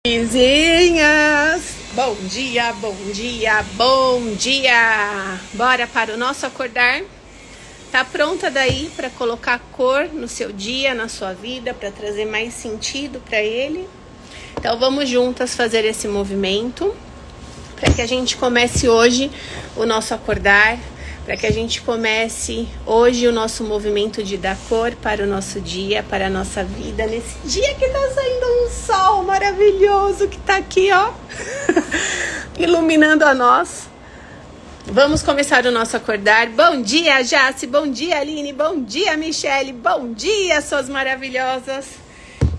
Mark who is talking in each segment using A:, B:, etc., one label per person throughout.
A: Vizinhas, bom dia, bom dia, bom dia! Bora para o nosso acordar? Tá pronta daí para colocar cor no seu dia, na sua vida, para trazer mais sentido para ele? Então vamos juntas fazer esse movimento para que a gente comece hoje o nosso acordar, para que a gente comece hoje o nosso movimento de dar cor para o nosso dia, para a nossa vida, nesse dia que tá saindo um sol maravilhoso que tá aqui, ó, iluminando a nós. Vamos começar o nosso acordar. Bom dia, Jace, bom dia, Aline, bom dia, Michele, bom dia, suas maravilhosas.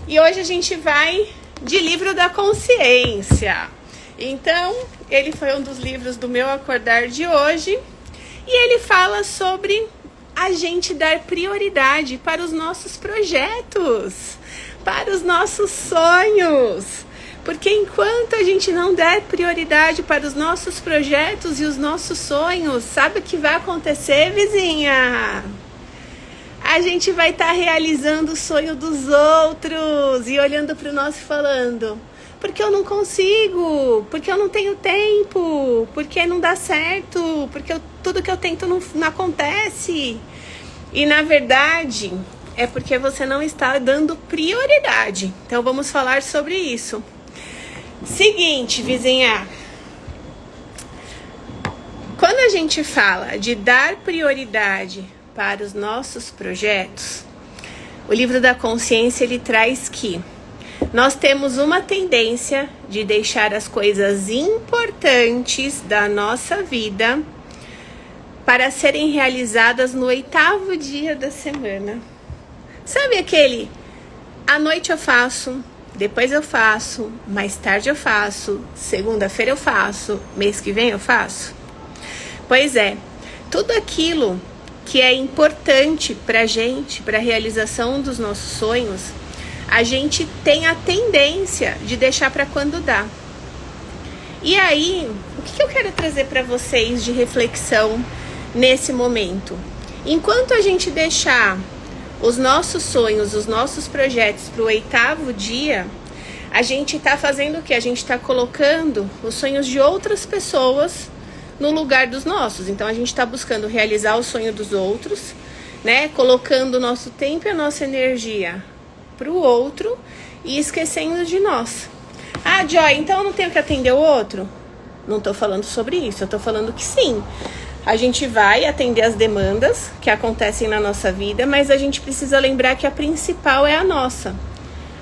A: E hoje a gente vai de livro da consciência. Então, ele foi um dos livros do meu acordar de hoje. E ele fala sobre a gente dar prioridade para os nossos projetos, para os nossos sonhos. Porque enquanto a gente não der prioridade para os nossos projetos e os nossos sonhos, sabe o que vai acontecer, vizinha? A gente vai estar realizando o sonho dos outros e olhando para o nosso e falando: porque eu não consigo, porque eu não tenho tempo, porque não dá certo, porque tudo que eu tento não acontece. E na verdade é porque você não está dando prioridade. Então vamos falar sobre isso. Seguinte, vizinha. Quando a gente fala de dar prioridade para os nossos projetos, o livro da consciência ele traz que nós temos uma tendência de deixar as coisas importantes da nossa vida para serem realizadas no 8º dia da semana. Sabe aquele, à noite eu faço, depois eu faço, mais tarde eu faço, segunda-feira eu faço, mês que vem eu faço? Pois é, tudo aquilo que é importante para a gente, para a realização dos nossos sonhos, a gente tem a tendência de deixar para quando dá. E aí, o que eu quero trazer para vocês de reflexão nesse momento? Enquanto a gente deixar os nossos sonhos, os nossos projetos para o 8º dia, a gente está fazendo o quê? A gente está colocando os sonhos de outras pessoas no lugar dos nossos. Então, a gente está buscando realizar o sonho dos outros, né? Colocando o nosso tempo e a nossa energia para o outro e esquecendo de nós. Ah, Joy, então eu não tenho que atender o outro? Não estou falando sobre isso, eu estou falando que sim, a gente vai atender as demandas que acontecem na nossa vida, mas a gente precisa lembrar que a principal é a nossa.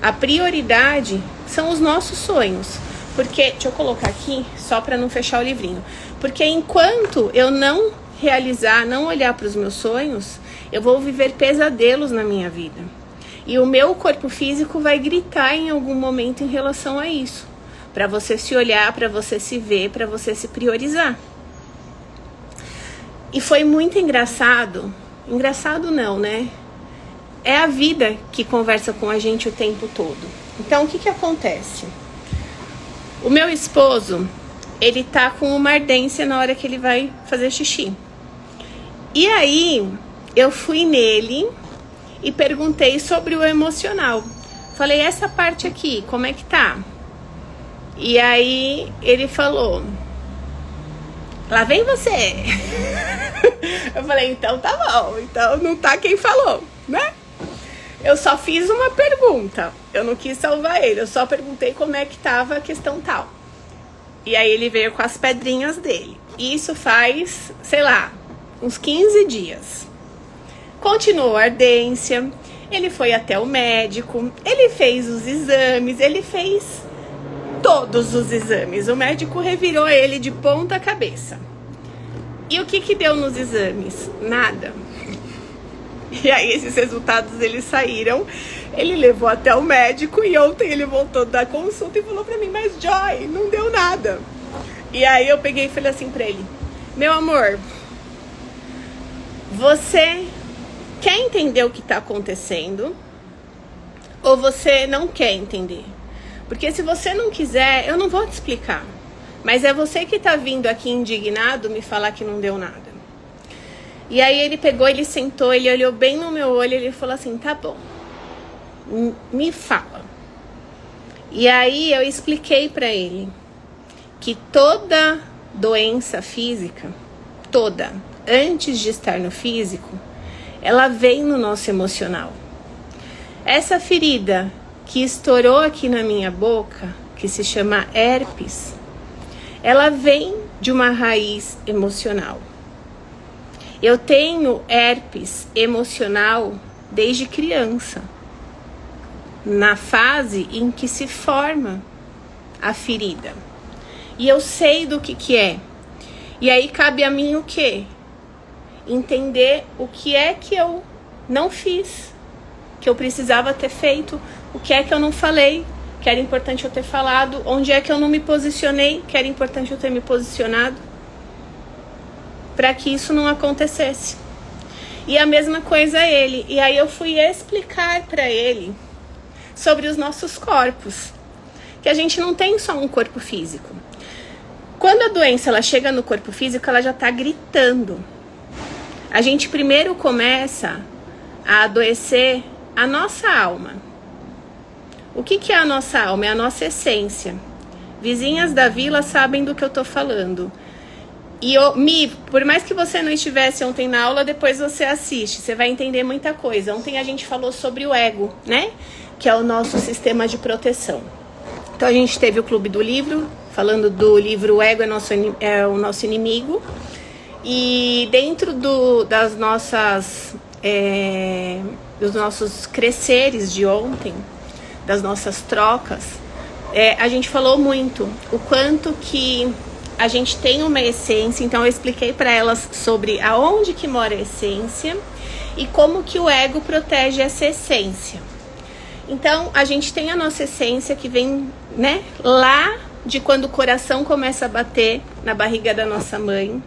A: A prioridade são os nossos sonhos. Porque, deixa eu colocar aqui, só para não fechar o livrinho. Porque enquanto eu não realizar, não olhar para os meus sonhos, eu vou viver pesadelos na minha vida. E o meu corpo físico vai gritar em algum momento em relação a isso. Para você se olhar, para você se ver, para você se priorizar. E foi muito engraçado. Engraçado não, né? É a vida que conversa com a gente o tempo todo. Então, o que acontece? O meu esposo, ele tá com uma ardência na hora que ele vai fazer xixi. E aí, eu fui nele e perguntei sobre o emocional. Falei, essa parte aqui, como é que tá? E aí ele falou, lá vem você. Eu falei, então tá bom, então não tá quem falou, né? Eu só fiz uma pergunta, eu não quis salvar ele, eu só perguntei como é que tava a questão tal. E aí ele veio com as pedrinhas dele. E isso faz, sei lá, uns 15 dias. Continuou a ardência, ele foi até o médico, ele fez os exames, ele fez todos os exames. O médico revirou ele de ponta cabeça. E o que deu nos exames? Nada. E aí esses resultados eles saíram, ele levou até o médico e ontem ele voltou da consulta e falou pra mim, mas Joy, não deu nada. E aí eu peguei e falei assim pra ele, meu amor, você quer entender o que está acontecendo ou você não quer entender? Porque se você não quiser, eu não vou te explicar. Mas é você que está vindo aqui indignado me falar que não deu nada. E aí ele pegou, ele sentou, ele olhou bem no meu olho e ele falou assim, tá bom, me fala. E aí eu expliquei para ele que toda doença física, toda, antes de estar no físico, ela vem no nosso emocional. Essa ferida que estourou aqui na minha boca, que se chama herpes, ela vem de uma raiz emocional. Eu tenho herpes emocional desde criança, na fase em que se forma a ferida. E eu sei do que é. E aí cabe a mim o quê? Entender o que é que eu não fiz, que eu precisava ter feito, o que é que eu não falei, que era importante eu ter falado, onde é que eu não me posicionei, que era importante eu ter me posicionado, para que isso não acontecesse. E a mesma coisa ele. E aí eu fui explicar para ele sobre os nossos corpos, que a gente não tem só um corpo físico. Quando a doença ela chega no corpo físico, ela já está gritando. A gente primeiro começa a adoecer a nossa alma. O que é a nossa alma? É a nossa essência. Vizinhas da vila sabem do que eu tô falando. E por mais que você não estivesse ontem na aula, depois você assiste, você vai entender muita coisa. Ontem a gente falou sobre o ego, né? Que é o nosso sistema de proteção. Então a gente teve o Clube do Livro, falando do livro O Ego é o Nosso Inimigo. E dentro dos nossos cresceres de ontem, das nossas trocas, a gente falou muito o quanto que a gente tem uma essência. Então eu expliquei para elas sobre aonde que mora a essência e como que o ego protege essa essência. Então a gente tem a nossa essência que vem, né, lá de quando o coração começa a bater na barriga da nossa mãe.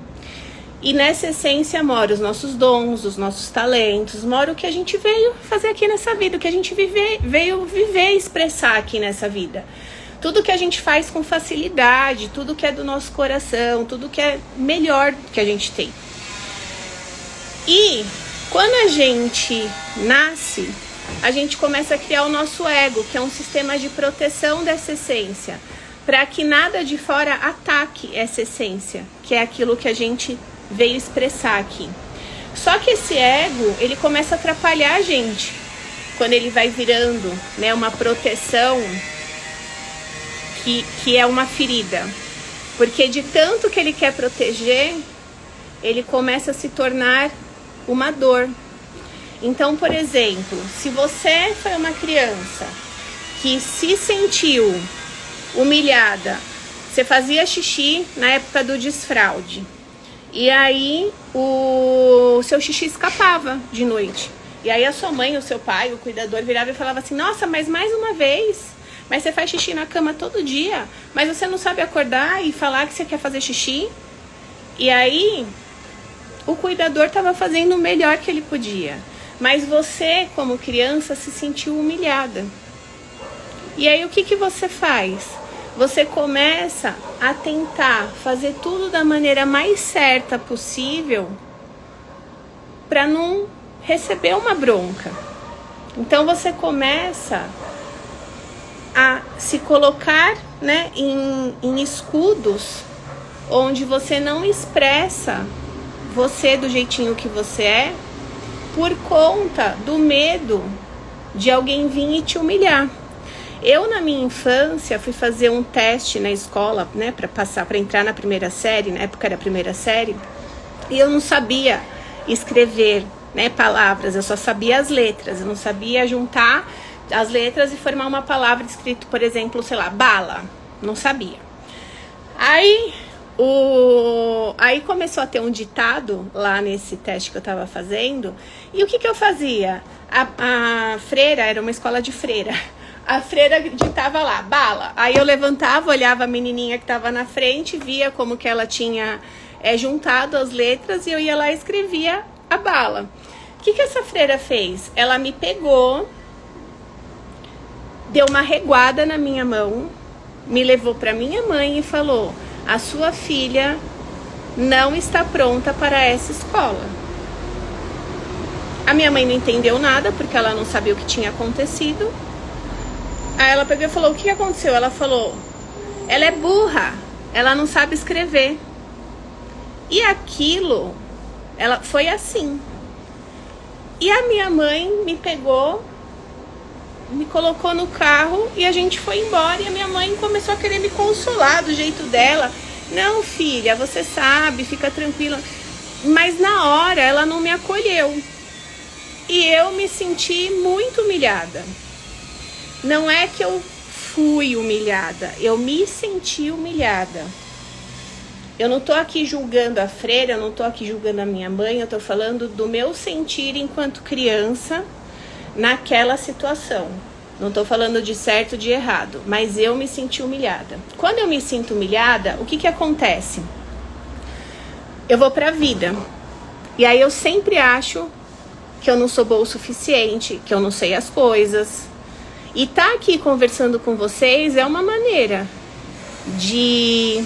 A: E nessa essência mora os nossos dons, os nossos talentos, mora o que a gente veio fazer aqui nessa vida, o que a gente veio viver e expressar aqui nessa vida. Tudo que a gente faz com facilidade, tudo que é do nosso coração, tudo que é melhor que a gente tem. E quando a gente nasce, a gente começa a criar o nosso ego, que é um sistema de proteção dessa essência, para que nada de fora ataque essa essência, que é aquilo que a gente veio expressar aqui. Só que esse ego, ele começa a atrapalhar a gente, quando ele vai virando, né, uma proteção que é uma ferida. Porque de tanto que ele quer proteger, ele começa a se tornar uma dor. Então, por exemplo, se você foi uma criança que se sentiu humilhada, você fazia xixi na época do desfraude, e aí o seu xixi escapava de noite. E aí a sua mãe, o seu pai, o cuidador virava e falava assim: nossa, mas mais uma vez, mas você faz xixi na cama todo dia, mas você não sabe acordar e falar que você quer fazer xixi? E aí o cuidador estava fazendo o melhor que ele podia, mas você, como criança, se sentiu humilhada. E aí o que você faz? Você começa a tentar fazer tudo da maneira mais certa possível para não receber uma bronca. Então você começa a se colocar, né, em escudos onde você não expressa você do jeitinho que você é, por conta do medo de alguém vir e te humilhar. Eu, na minha infância, fui fazer um teste na escola, né, para entrar na primeira série. Na época era a primeira série, e eu não sabia escrever, né, palavras, eu só sabia as letras. Eu não sabia juntar as letras e formar uma palavra escrito, por exemplo, sei lá, bala. Não sabia. Aí começou a ter um ditado lá nesse teste que eu tava fazendo. E o que eu fazia? A freira, era uma escola de freira. A freira ditava lá, bala. Aí eu levantava, olhava a menininha que tava na frente, via como que ela tinha juntado as letras, e eu ia lá e escrevia a bala. O que essa freira fez? Ela me pegou, deu uma reguada na minha mão, me levou para minha mãe e falou: a sua filha não está pronta para essa escola. A minha mãe não entendeu nada, porque ela não sabia o que tinha acontecido. Aí ela pegou e falou, o que aconteceu? Ela falou, ela é burra, ela não sabe escrever. E aquilo, ela foi assim. E a minha mãe me pegou, me colocou no carro e a gente foi embora. E a minha mãe começou a querer me consolar do jeito dela. Não, filha, você sabe, fica tranquila. Mas na hora ela não me acolheu. E eu me senti muito humilhada. Não é que eu fui humilhada, eu me senti humilhada. Eu não tô aqui julgando a freira, eu não tô aqui julgando a minha mãe, eu tô falando do meu sentir enquanto criança naquela situação. Não tô falando de certo ou de errado, mas eu me senti humilhada. Quando eu me sinto humilhada, o que acontece? Eu vou pra vida. E aí eu sempre acho que eu não sou boa o suficiente, que eu não sei as coisas. E tá aqui conversando com vocês é uma maneira de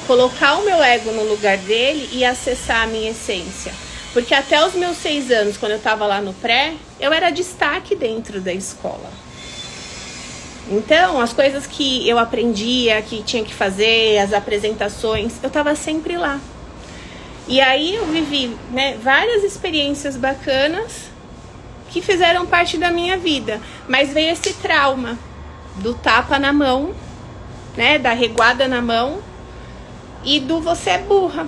A: colocar o meu ego no lugar dele e acessar a minha essência. Porque até os meus 6 anos, quando eu tava lá no pré, eu era destaque dentro da escola. Então, as coisas que eu aprendia, que tinha que fazer, as apresentações, eu tava sempre lá. E aí eu vivi, né, várias experiências bacanas que fizeram parte da minha vida. Mas veio esse trauma do tapa na mão, né, da reguada na mão e do você é burra.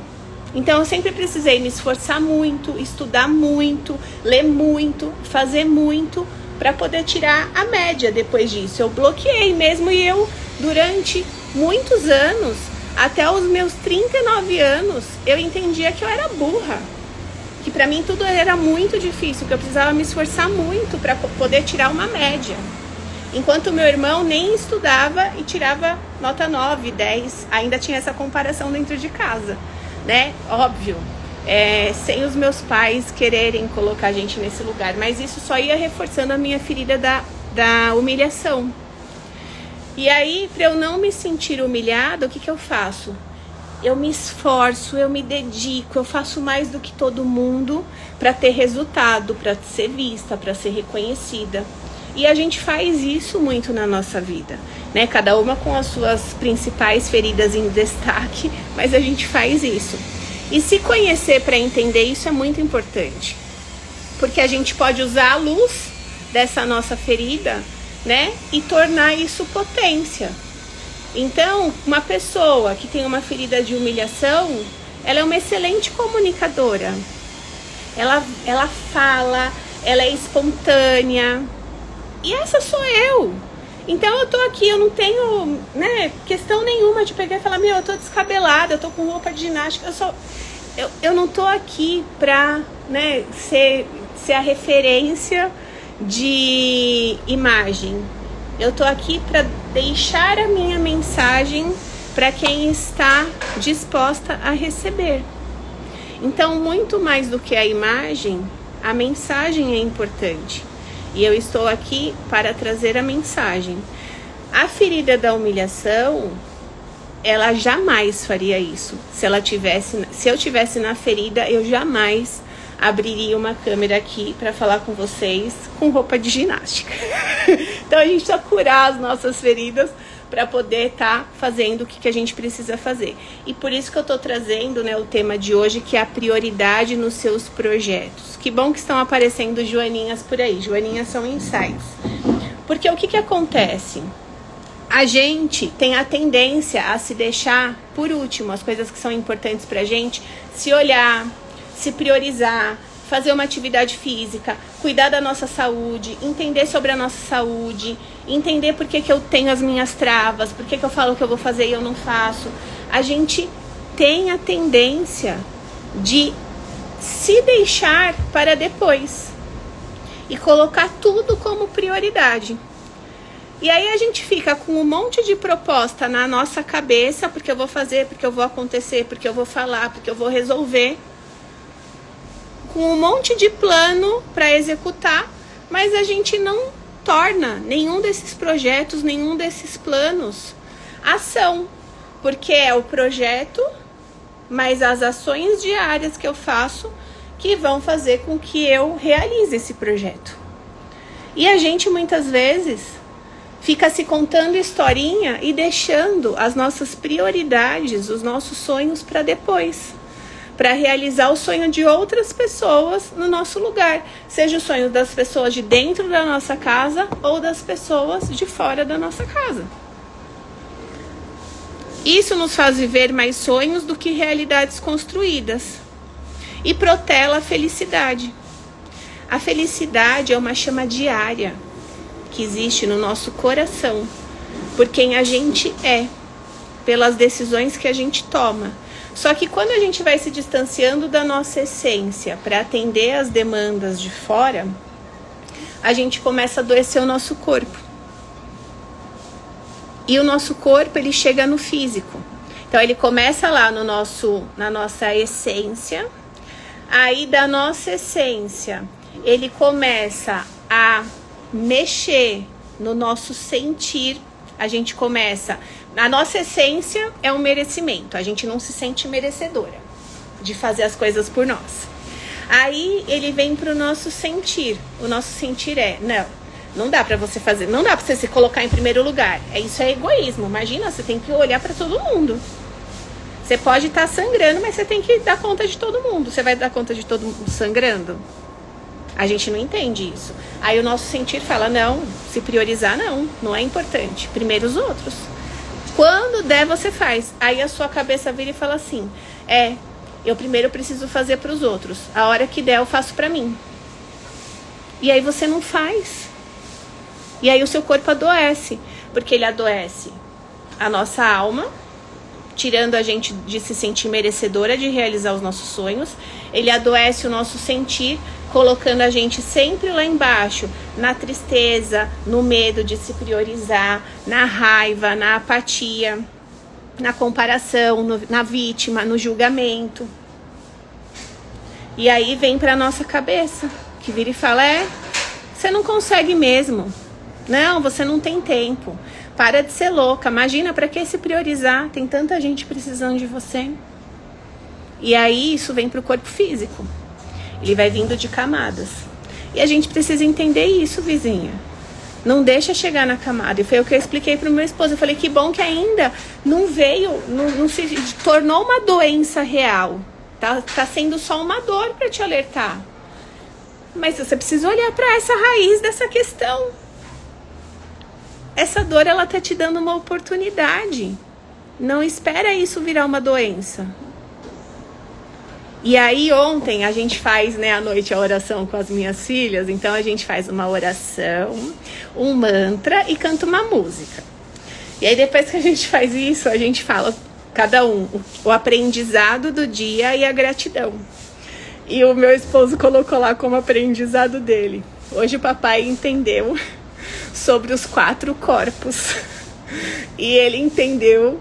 A: Então eu sempre precisei me esforçar muito, estudar muito, ler muito, fazer muito para poder tirar a média depois disso. Eu bloqueei mesmo e eu, durante muitos anos, até os meus 39 anos, eu entendia que eu era burra. Que pra mim tudo era muito difícil, que eu precisava me esforçar muito para poder tirar uma média. Enquanto meu irmão nem estudava e tirava nota 9, 10, ainda tinha essa comparação dentro de casa, né? Óbvio, sem os meus pais quererem colocar a gente nesse lugar, mas isso só ia reforçando a minha ferida da humilhação. E aí, para eu não me sentir humilhada, o que eu faço? Eu me esforço, eu me dedico, eu faço mais do que todo mundo para ter resultado, para ser vista, para ser reconhecida. E a gente faz isso muito na nossa vida, né? Cada uma com as suas principais feridas em destaque, mas a gente faz isso. E se conhecer para entender isso é muito importante, porque a gente pode usar a luz dessa nossa ferida, né? E tornar isso potência. Então, uma pessoa que tem uma ferida de humilhação, ela é uma excelente comunicadora. Ela fala, ela é espontânea. E essa sou eu. Então eu tô aqui, eu não tenho, né, questão nenhuma de pegar e falar, eu tô descabelada, eu tô com roupa de ginástica. Eu não tô aqui pra, né, ser a referência de imagem. Eu tô aqui para deixar a minha mensagem para quem está disposta a receber. Então, muito mais do que a imagem, a mensagem é importante. E eu estou aqui para trazer a mensagem. A ferida da humilhação, ela jamais faria isso. Se eu tivesse na ferida, eu jamais abriria uma câmera aqui para falar com vocês com roupa de ginástica. Então a gente precisa curar as nossas feridas para poder estar fazendo o que a gente precisa fazer. E por isso que eu estou trazendo, né, o tema de hoje, que é a prioridade nos seus projetos. Que bom que estão aparecendo joaninhas por aí. Joaninhas são insights. Porque o que acontece? A gente tem a tendência a se deixar por último, as coisas que são importantes pra gente, se olhar, se priorizar, fazer uma atividade física, cuidar da nossa saúde, entender sobre a nossa saúde, entender por que eu tenho as minhas travas, por que eu falo que eu vou fazer e eu não faço. A gente tem a tendência de se deixar para depois e colocar tudo como prioridade. E aí a gente fica com um monte de proposta na nossa cabeça, porque eu vou fazer, porque eu vou acontecer, porque eu vou falar, porque eu vou resolver, com um monte de plano para executar, mas a gente não torna nenhum desses projetos, nenhum desses planos ação, porque é o projeto, mas as ações diárias que eu faço que vão fazer com que eu realize esse projeto. E a gente muitas vezes fica se contando historinha e deixando as nossas prioridades, os nossos sonhos para depois, para realizar o sonho de outras pessoas no nosso lugar, seja o sonho das pessoas de dentro da nossa casa ou das pessoas de fora da nossa casa. Isso nos faz viver mais sonhos do que realidades construídas e protela a felicidade. A felicidade é uma chama diária que existe no nosso coração, por quem a gente é, pelas decisões que a gente toma. Só que quando a gente vai se distanciando da nossa essência para atender as demandas de fora, a gente começa a adoecer o nosso corpo. E o nosso corpo, ele chega no físico. Então, ele começa lá na nossa essência. Aí, da nossa essência, ele começa a mexer no nosso sentir. A gente começa... A nossa essência é um merecimento. A gente não se sente merecedora de fazer as coisas por nós. Aí, ele vem para o nosso sentir. O nosso sentir é... Não dá pra você fazer, não dá pra você se colocar em primeiro lugar. Isso é egoísmo. Imagina, você tem que olhar pra todo mundo. Você pode estar sangrando, mas você tem que dar conta de todo mundo. Você vai dar conta de todo mundo sangrando? A gente não entende isso. Aí o nosso sentir fala, não, se priorizar não é importante. Primeiro os outros. Quando der, você faz. Aí a sua cabeça vira e fala assim, eu primeiro preciso fazer pros outros. A hora que der, eu faço pra mim. E aí você não faz. E aí o seu corpo adoece, porque ele adoece a nossa alma, tirando a gente de se sentir merecedora de realizar os nossos sonhos. Ele adoece o nosso sentir, colocando a gente sempre lá embaixo, na tristeza, no medo de se priorizar, na raiva, na apatia, na comparação, na vítima, no julgamento. E aí vem pra nossa cabeça, que vira e fala, você não consegue mesmo. Não, você não tem tempo. Para de ser louca. Imagina, para que se priorizar? Tem tanta gente precisando de você. E aí isso vem para o corpo físico. Ele vai vindo de camadas. E a gente precisa entender isso, vizinha. Não deixa chegar na camada. E foi o que eu expliquei para o meu esposo. Eu falei, que bom que ainda não veio, não se tornou uma doença real. Tá sendo só uma dor para te alertar. Mas você precisa olhar para essa raiz dessa questão. Essa dor, ela tá te dando uma oportunidade. Não espera isso virar uma doença. E aí ontem a gente faz, à noite a oração com as minhas filhas. Então a gente faz uma oração, um mantra e canta uma música. E aí depois que a gente faz isso, a gente fala, cada um, o aprendizado do dia e a gratidão. E o meu esposo colocou lá como aprendizado dele. Hoje o papai entendeu sobre os 4 corpos. E ele entendeu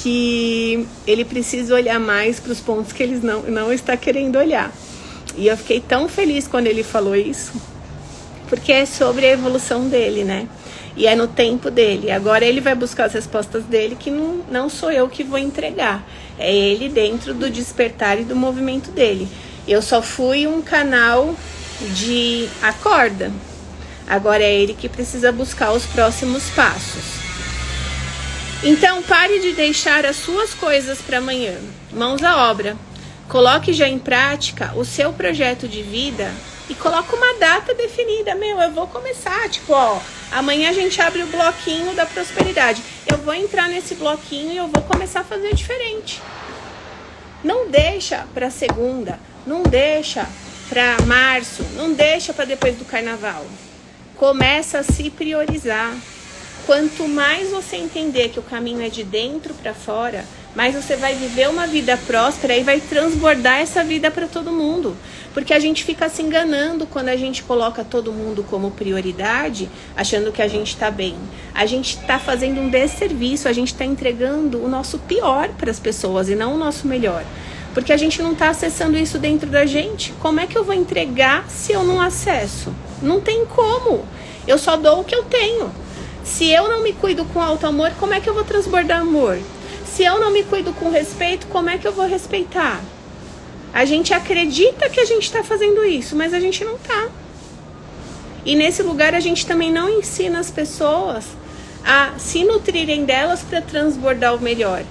A: que ele precisa olhar mais para os pontos que ele não está querendo olhar. E eu fiquei tão feliz quando ele falou isso, porque é sobre a evolução dele, né? E é no tempo dele. Agora ele vai buscar as respostas dele, que não sou eu que vou entregar. É ele dentro do despertar e do movimento dele. Eu só fui um canal de acorda. Agora é ele que precisa buscar os próximos passos. Então, pare de deixar as suas coisas para amanhã. Mãos à obra. Coloque já em prática o seu projeto de vida e coloque uma data definida. Eu vou começar, amanhã a gente abre o bloquinho da prosperidade. Eu vou entrar nesse bloquinho e eu vou começar a fazer diferente. Não deixa para segunda, não deixa para março, não deixa para depois do carnaval. Começa a se priorizar. Quanto mais você entender que o caminho é de dentro para fora, mais você vai viver uma vida próspera e vai transbordar essa vida para todo mundo. Porque a gente fica se enganando quando a gente coloca todo mundo como prioridade, achando que a gente está bem. A gente está fazendo um desserviço, a gente está entregando o nosso pior para as pessoas e não o nosso melhor. Porque a gente não está acessando isso dentro da gente. Como é que eu vou entregar se eu não acesso? Não tem como. Eu só dou o que eu tenho. Se eu não me cuido com alto amor, como é que eu vou transbordar amor? Se eu não me cuido com respeito, como é que eu vou respeitar? A gente acredita que a gente está fazendo isso, mas a gente não está. E nesse lugar a gente também não ensina as pessoas a se nutrirem delas para transbordar o melhor.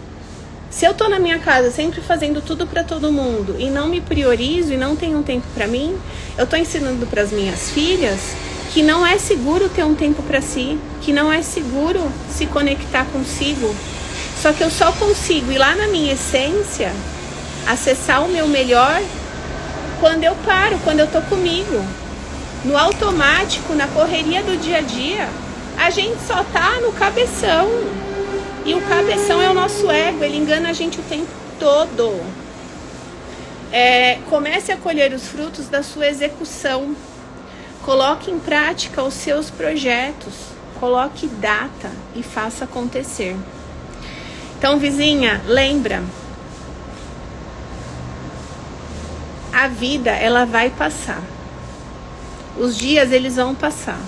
A: Se eu tô na minha casa sempre fazendo tudo para todo mundo e não me priorizo e não tenho um tempo para mim, eu tô ensinando para as minhas filhas que não é seguro ter um tempo para si, que não é seguro se conectar consigo. Só que eu só consigo ir lá na minha essência, acessar o meu melhor quando eu paro, quando eu tô comigo. No automático, na correria do dia a dia, a gente só tá no cabeção. E o cabeção é o nosso ego, ele engana a gente o tempo todo. Comece a colher os frutos da sua execução. Coloque em prática os seus projetos. Coloque data e faça acontecer. Então, vizinha, lembra. A vida, ela vai passar. Os dias, eles vão passar.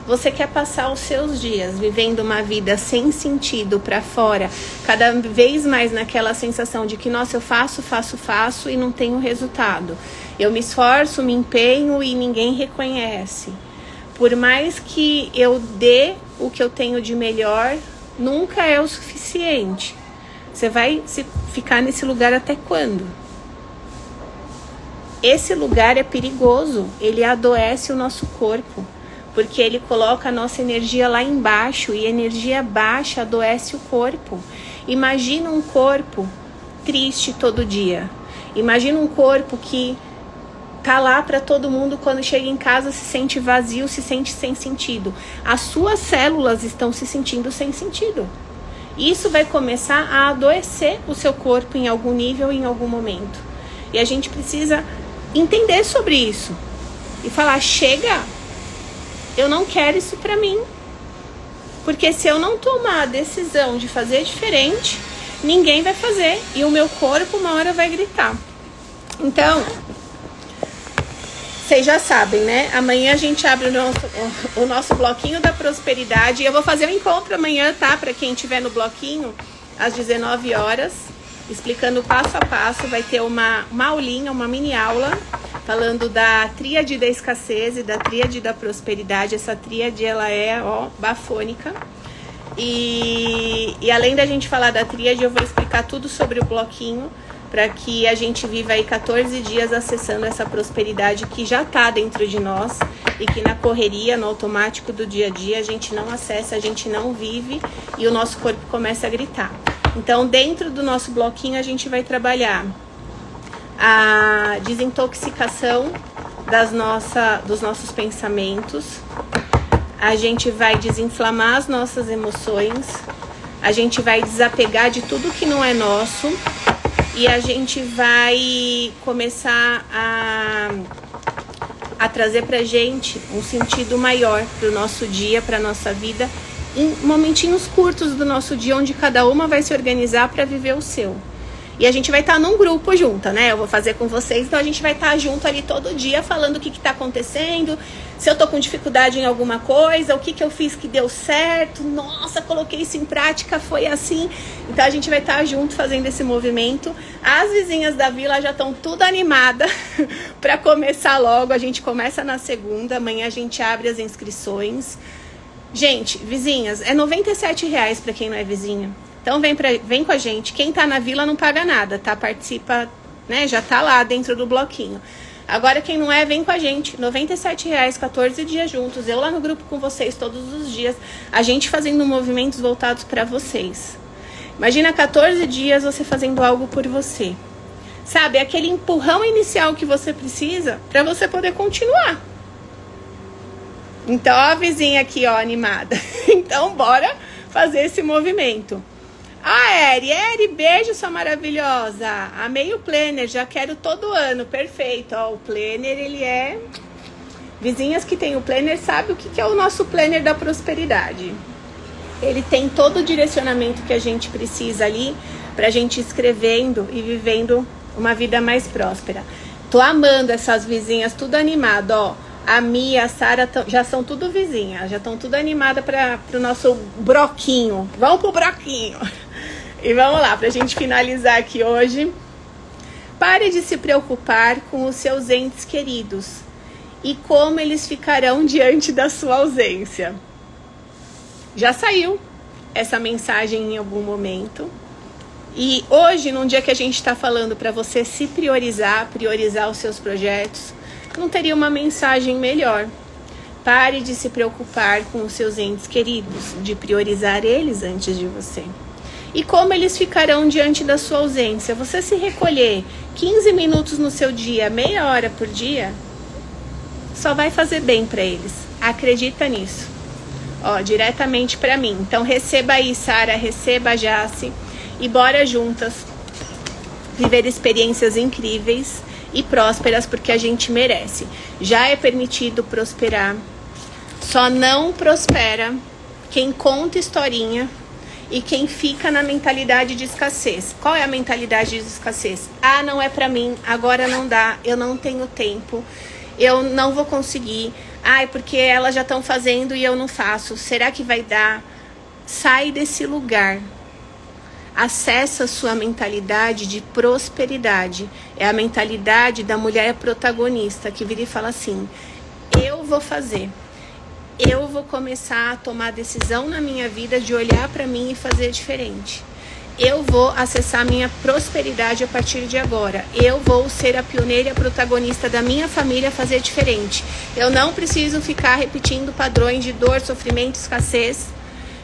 A: Você quer passar os seus dias vivendo uma vida sem sentido para fora, cada vez mais naquela sensação de que, nossa, eu faço e não tenho resultado. Eu me esforço, me empenho e ninguém reconhece. Por mais que eu dê o que eu tenho de melhor, nunca é o suficiente. Você vai ficar nesse lugar até quando? Esse lugar é perigoso, ele adoece o nosso corpo. Porque ele coloca a nossa energia lá embaixo e energia baixa adoece o corpo. Imagina um corpo triste todo dia. Imagina um corpo que tá lá para todo mundo, quando chega em casa se sente vazio, se sente sem sentido. As suas células estão se sentindo sem sentido. Isso vai começar a adoecer o seu corpo em algum nível, em algum momento. E a gente precisa entender sobre isso. E falar, chega! Eu não quero isso pra mim. Porque se eu não tomar a decisão de fazer diferente, ninguém vai fazer. E o meu corpo uma hora vai gritar. Então, vocês já sabem, né? Amanhã a gente abre o nosso bloquinho da prosperidade. Eu vou fazer um encontro amanhã, tá? Pra quem estiver no bloquinho, às 19 horas. Explicando passo a passo. Vai ter uma aulinha, uma mini aula, falando da tríade da escassez e da tríade da prosperidade. Essa tríade, ela é, bafônica. E além da gente falar da tríade, eu vou explicar tudo sobre o bloquinho, para que a gente viva aí 14 dias acessando essa prosperidade que já está dentro de nós e que na correria, no automático do dia a dia, a gente não acessa, a gente não vive e o nosso corpo começa a gritar. Então, dentro do nosso bloquinho, a gente vai trabalhar a desintoxicação dos nossos pensamentos. A gente vai desinflamar as nossas emoções. A gente vai desapegar de tudo que não é nosso. E a gente vai começar a trazer pra gente um sentido maior pro nosso dia, pra nossa vida, em momentinhos curtos do nosso dia, onde cada uma vai se organizar para viver o seu. E a gente vai estar num grupo junto, né? Eu vou fazer com vocês, então a gente vai estar junto ali todo dia, falando o que está acontecendo, se eu tô com dificuldade em alguma coisa, o que eu fiz que deu certo, nossa, coloquei isso em prática, foi assim. Então a gente vai estar junto fazendo esse movimento. As vizinhas da vila já estão tudo animadas para começar logo. A gente começa na segunda, amanhã a gente abre as inscrições. Gente, vizinhas, é R$97 para quem não é vizinha. Então vem com a gente. Quem tá na vila não paga nada, tá? Participa, né? Já tá lá dentro do bloquinho. Agora quem não é, vem com a gente. R$97, 14 dias juntos. Eu lá no grupo com vocês todos os dias. A gente fazendo movimentos voltados para vocês. Imagina 14 dias você fazendo algo por você. Sabe, aquele empurrão inicial que você precisa para você poder continuar. Então, ó, a vizinha aqui, ó, animada. Então, bora fazer esse movimento. Ah, Eri, beijo, sua maravilhosa. Amei o planner, já quero todo ano, perfeito. Ó, o planner, ele é... Vizinhas que tem o planner sabem o que é o nosso planner da prosperidade. Ele tem todo o direcionamento que a gente precisa ali pra gente ir escrevendo e vivendo uma vida mais próspera. Tô amando essas vizinhas, tudo animado, ó. A Mia, a Sara já são tudo vizinhas, já estão tudo animadas para o nosso broquinho. Vamos pro broquinho. E vamos lá, pra gente finalizar aqui hoje. Pare de se preocupar com os seus entes queridos e como eles ficarão diante da sua ausência. Já saiu essa mensagem em algum momento. E hoje, num dia que a gente está falando para você se priorizar os seus projetos, não teria uma mensagem melhor. Pare de se preocupar com os seus entes queridos, de priorizar eles antes de você. E como eles ficarão diante da sua ausência? Você se recolher 15 minutos no seu dia, meia hora por dia, só vai fazer bem para eles. Acredita nisso. Ó, diretamente para mim. Então receba aí, Sara, receba a Jace. E bora juntas viver experiências incríveis e prósperas, porque a gente merece. Já é permitido prosperar. Só não prospera quem conta historinha e quem fica na mentalidade de escassez. Qual é a mentalidade de escassez? Ah, não é pra mim, agora não dá, eu não tenho tempo, eu não vou conseguir. Ai, porque elas já estão fazendo e eu não faço. Será que vai dar? Sai desse lugar. Acessa a sua mentalidade de prosperidade. É a mentalidade da mulher protagonista, que vira e fala assim: eu vou fazer. Eu vou começar a tomar decisão na minha vida de olhar para mim e fazer diferente. Eu vou acessar minha prosperidade a partir de agora. Eu vou ser a pioneira e a protagonista da minha família a fazer diferente. Eu não preciso ficar repetindo padrões de dor, sofrimento, escassez,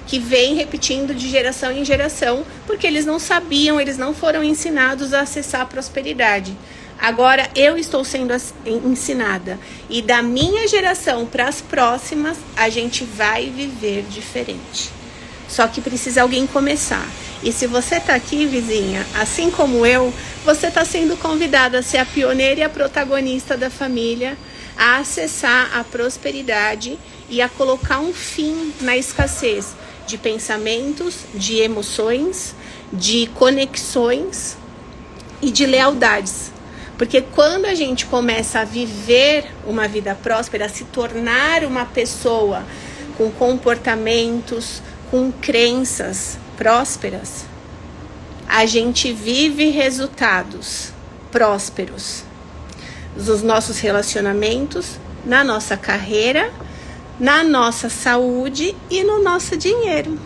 A: que vem repetindo de geração em geração, porque eles não sabiam, eles não foram ensinados a acessar a prosperidade. Agora eu estou sendo ensinada. E da minha geração para as próximas, a gente vai viver diferente. Só que precisa alguém começar. E se você está aqui, vizinha, assim como eu, você está sendo convidada a ser a pioneira e a protagonista da família, a acessar a prosperidade e a colocar um fim na escassez de pensamentos, de emoções, de conexões e de lealdades. Porque quando a gente começa a viver uma vida próspera, a se tornar uma pessoa com comportamentos, com crenças prósperas, a gente vive resultados prósperos nos nossos relacionamentos, na nossa carreira, na nossa saúde e no nosso dinheiro.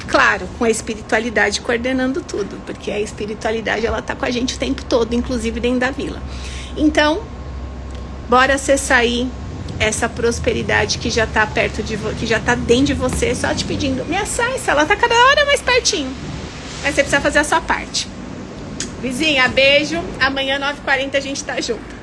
A: Claro, com a espiritualidade coordenando tudo, porque a espiritualidade ela tá com a gente o tempo todo, inclusive dentro da vila. Então, bora acessar aí essa prosperidade que já tá perto de que já tá dentro de você, só te pedindo, me acessa, ela tá cada hora mais pertinho. Mas você precisa fazer a sua parte. Vizinha, beijo. Amanhã 9h40 a gente tá junto.